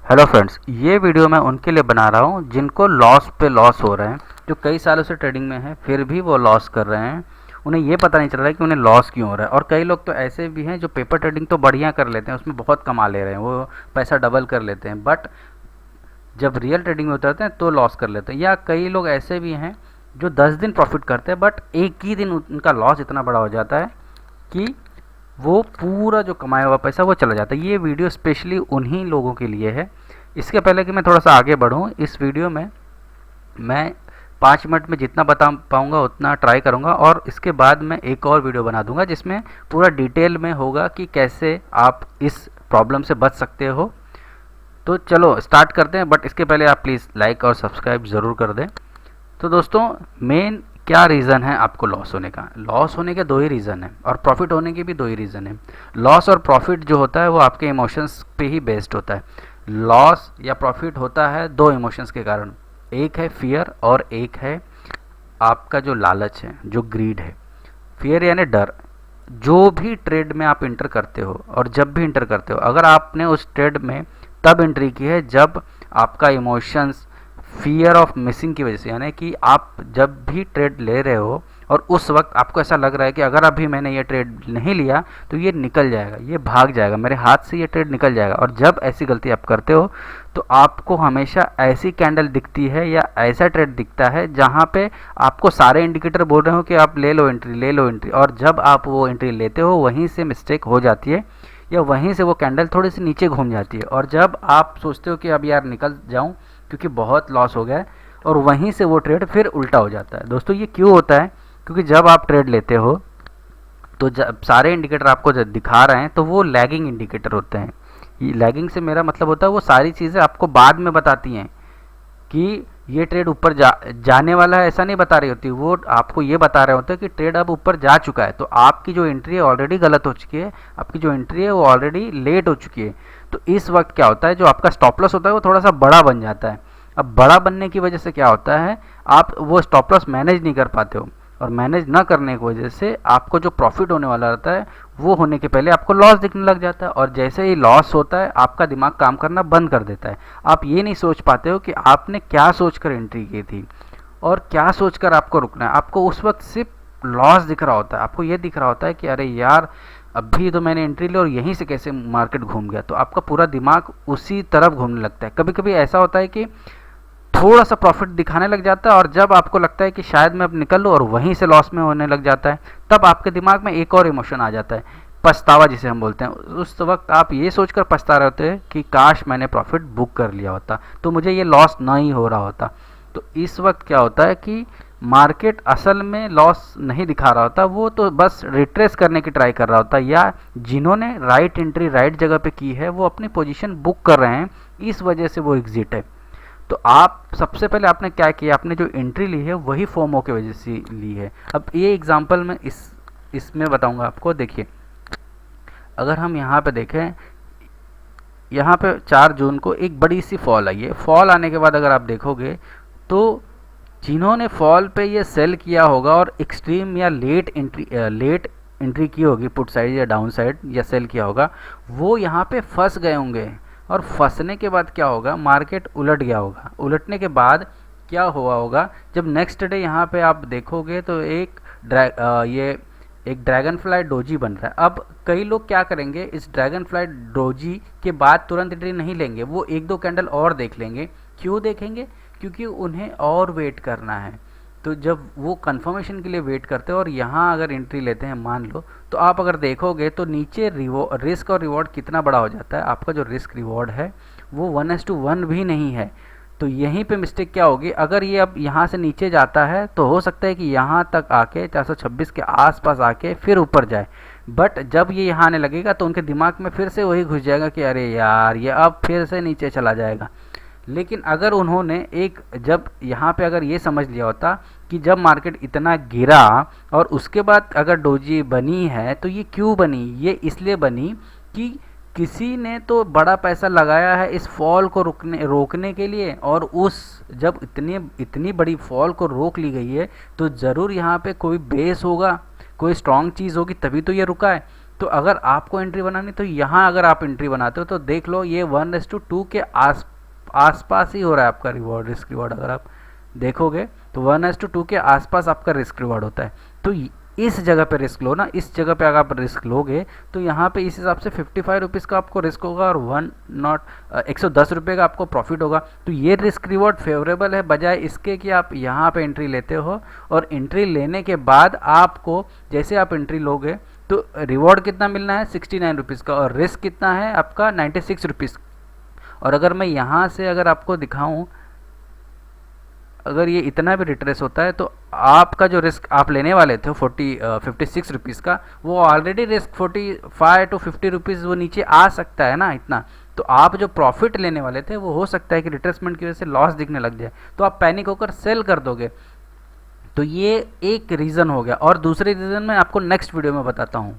Hello friends, ये video मैं उनके लिए बना रहा हूँ जिनको लॉस पे लॉस हो रहे हैं, जो कई सालों से ट्रेडिंग में हैं फिर भी वो लॉस कर रहे हैं। उन्हें ये पता नहीं चल रहा है कि उन्हें लॉस क्यों हो रहा है। और कई लोग तो ऐसे भी हैं जो पेपर ट्रेडिंग तो बढ़िया कर लेते हैं, उसमें बहुत कमा ले रहे हैं, वो पैसा डबल कर लेते हैं, बट जब रियल ट्रेडिंग में उतरते हैं तो लॉस कर लेते हैं। या कई लोग ऐसे भी हैं जो 10 दिन प्रॉफिट करते हैं बट एक ही दिन उनका लॉस इतना बड़ा हो जाता है कि वो पूरा जो कमाया हुआ पैसा वो चला जाता है। ये वीडियो स्पेशली उन्हीं लोगों के लिए है। इसके पहले कि मैं थोड़ा सा आगे बढ़ूँ, इस वीडियो में मैं 5 मिनट में जितना बता पाऊँगा उतना ट्राई करूँगा, और इसके बाद मैं एक और वीडियो बना दूँगा जिसमें पूरा डिटेल में होगा कि कैसे आप इस प्रॉब्लम से बच सकते हो। तो चलो स्टार्ट करते हैं, बट इसके पहले आप प्लीज़ लाइक और सब्सक्राइब ज़रूर कर दें। तो दोस्तों, मेन क्या रीज़न है आपको लॉस होने का? लॉस होने के दो ही रीज़न है और प्रॉफिट होने के भी दो ही रीज़न है। लॉस और प्रॉफिट जो होता है वो आपके इमोशंस पे ही बेस्ड होता है। लॉस या प्रॉफिट होता है दो इमोशंस के कारण, एक है फियर और एक है आपका जो लालच है, जो ग्रीड है। फियर यानी डर। जो भी ट्रेड में आप इंटर करते हो और जब भी इंटर करते हो, अगर आपने उस ट्रेड में तब एंट्री की है जब आपका इमोशंस फियर ऑफ मिसिंग की वजह से, यानी कि आप जब भी ट्रेड ले रहे हो और उस वक्त आपको ऐसा लग रहा है कि अगर अभी मैंने ये ट्रेड नहीं लिया तो ये निकल जाएगा, ये भाग जाएगा, मेरे हाथ से ये ट्रेड निकल जाएगा। और जब ऐसी गलती आप करते हो तो आपको हमेशा ऐसी कैंडल दिखती है या ऐसा ट्रेड दिखता है जहाँ पे आपको सारे इंडिकेटर बोल रहे हो कि आप ले लो एंट्री, ले लो एंट्री, और जब आप वो एंट्री लेते हो वहीं से मिस्टेक हो जाती है या वहीं से वो कैंडल थोड़ी सी नीचे घूम जाती है। और जब आप सोचते हो कि अब यार निकल जाऊं क्योंकि बहुत लॉस हो गया है, और वहीं से वो ट्रेड फिर उल्टा हो जाता है। दोस्तों, ये क्यों होता है? क्योंकि जब आप ट्रेड लेते हो तो जब सारे इंडिकेटर आपको जब दिखा रहे हैं तो वो लैगिंग इंडिकेटर होते हैं। ये लैगिंग से मेरा मतलब होता है वो सारी चीज़ें आपको बाद में बताती हैं कि ये ट्रेड ऊपर जाने वाला है, ऐसा नहीं बता रही होती। वो आपको ये बता रहे होते हैं कि ट्रेड अब ऊपर जा चुका है, तो आपकी जो एंट्री है ऑलरेडी गलत हो चुकी है, आपकी जो एंट्री है वो ऑलरेडी लेट हो चुकी है। तो इस वक्त क्या होता है, जो आपका स्टॉप लॉस होता है वो थोड़ा सा बड़ा बन जाता है। अब बड़ा बनने की वजह से क्या होता है, आप वो स्टॉप लॉस मैनेज नहीं कर पाते हो, और मैनेज ना करने की वजह से आपको जो प्रॉफिट होने वाला रहता है वो होने के पहले आपको लॉस दिखने लग जाता है। और जैसे ही लॉस होता है आपका दिमाग काम करना बंद कर देता है। आप ये नहीं सोच पाते हो कि आपने क्या सोचकर एंट्री की थी और क्या सोचकर आपको रुकना है। आपको उस वक्त सिर्फ लॉस दिख रहा होता है, आपको ये दिख रहा होता है कि अरे यार अभी तो मैंने एंट्री ली और यहीं से कैसे मार्केट घूम गया। तो आपका पूरा दिमाग उसी तरफ घूमने लगता है। कभी कभी ऐसा होता है कि थोड़ा सा प्रॉफिट दिखाने लग जाता है और जब आपको लगता है कि शायद मैं अब निकल लूँ और वहीं से लॉस में होने लग जाता है, तब आपके दिमाग में एक और इमोशन आ जाता है, पछतावा जिसे हम बोलते हैं। उस वक्त आप ये सोचकर पछता रहे होते हैं कि काश मैंने प्रॉफिट बुक कर लिया होता तो मुझे ये लॉस ना ही हो रहा होता। तो इस वक्त क्या होता है कि मार्केट असल में लॉस नहीं दिखा रहा होता, वो तो बस रिट्रेस करने की ट्राई कर रहा होता है, या जिन्होंने राइट एंट्री राइट जगह पे की है वो अपनी पोजीशन बुक कर रहे हैं, इस वजह से वो एग्जिट है। तो आप सबसे पहले आपने क्या किया, आपने जो एंट्री ली है वही फोमो की वजह से ली है। अब ये एग्जांपल मैं इसमें बताऊंगा आपको। देखिए, अगर हम यहाँ पे देखें, यहाँ पे 4 जून को एक बड़ी सी फॉल आई है। फॉल आने के बाद अगर आप देखोगे तो जिन्होंने फॉल पे ये सेल किया होगा और एक्सट्रीम या लेट एंट्री की होगी पुट साइड या डाउन साइड या सेल किया होगा, वो यहाँ पे फंस गए होंगे। और फंसने के बाद क्या होगा, मार्केट उलट गया होगा। उलटने के बाद क्या हुआ होगा, जब नेक्स्ट डे यहाँ पे आप देखोगे तो ये एक ड्रैगन फ्लाई डोजी बन रहा है। अब कई लोग क्या करेंगे, इस ड्रैगन फ्लाई डोजी के बाद तुरंत एंट्री नहीं लेंगे, वो एक दो कैंडल और देख लेंगे। क्यों देखेंगे? क्योंकि उन्हें और वेट करना है। तो जब वो कंफर्मेशन के लिए वेट करते हैं और यहाँ अगर एंट्री लेते हैं मान लो, तो आप अगर देखोगे तो नीचे रिस्क और रिवॉर्ड कितना बड़ा हो जाता है। आपका जो रिस्क रिवॉर्ड है वो 1:1 भी नहीं है। तो यहीं पे मिस्टेक क्या होगी, अगर ये अब यहाँ से नीचे जाता है तो हो सकता है कि यहाँ तक आके 426 के आसपास आके फिर ऊपर जाए, बट जब ये यहाँ आने लगेगा तो उनके दिमाग में फिर से वही घुस जाएगा कि अरे यार ये अब फिर से नीचे चला जाएगा। लेकिन अगर उन्होंने जब यहाँ पे अगर ये समझ लिया होता कि जब मार्केट इतना गिरा और उसके बाद अगर डोजी बनी है तो ये क्यों बनी, ये इसलिए बनी कि किसी ने तो बड़ा पैसा लगाया है इस फॉल को रोकने के लिए, और जब इतनी बड़ी फॉल को रोक ली गई है तो ज़रूर यहाँ पे कोई बेस होगा, कोई स्ट्रॉन्ग चीज़ होगी, तभी तो ये रुका है। तो अगर आपको एंट्री बनानी तो यहाँ अगर आप एंट्री बनाते हो तो देख लो ये 1:2 के आसपास ही हो रहा है आपका रिवॉर्ड, रिस्क रिवॉर्ड अगर आप देखोगे तो 1:2 के आसपास आपका रिस्क रिवॉर्ड होता है। तो इस जगह पे रिस्क लो ना, इस जगह पे अगर आप रिस्क लोगे तो यहाँ पे इस हिसाब से 55 रुपीज़ का आपको रिस्क होगा और 110 रुपये का आपको प्रॉफिट होगा। तो ये रिस्क रिवॉर्ड फेवरेबल है बजाय इसके कि आप यहाँ पे एंट्री लेते हो और एंट्री लेने के बाद आपको जैसे आप एंट्री लोगे तो रिवॉर्ड कितना मिलना है 69 रुपीज़ का और रिस्क कितना है आपका 96 रुपीज़। और अगर मैं यहाँ से अगर आपको दिखाऊँ, अगर ये इतना भी रिट्रेस होता है तो आपका जो रिस्क आप लेने वाले थे 56 रुपीज़ का, वो ऑलरेडी रिस्क 45 to 50 रुपीज़ वो नीचे आ सकता है ना इतना। तो आप जो प्रॉफिट लेने वाले थे वो हो सकता है कि रिट्रेसमेंट की वजह से लॉस दिखने लग जाए तो आप पैनिक होकर सेल कर दोगे। तो ये एक रीज़न हो गया और दूसरे रीज़न मैं आपको नेक्स्ट वीडियो में बताता हूँ।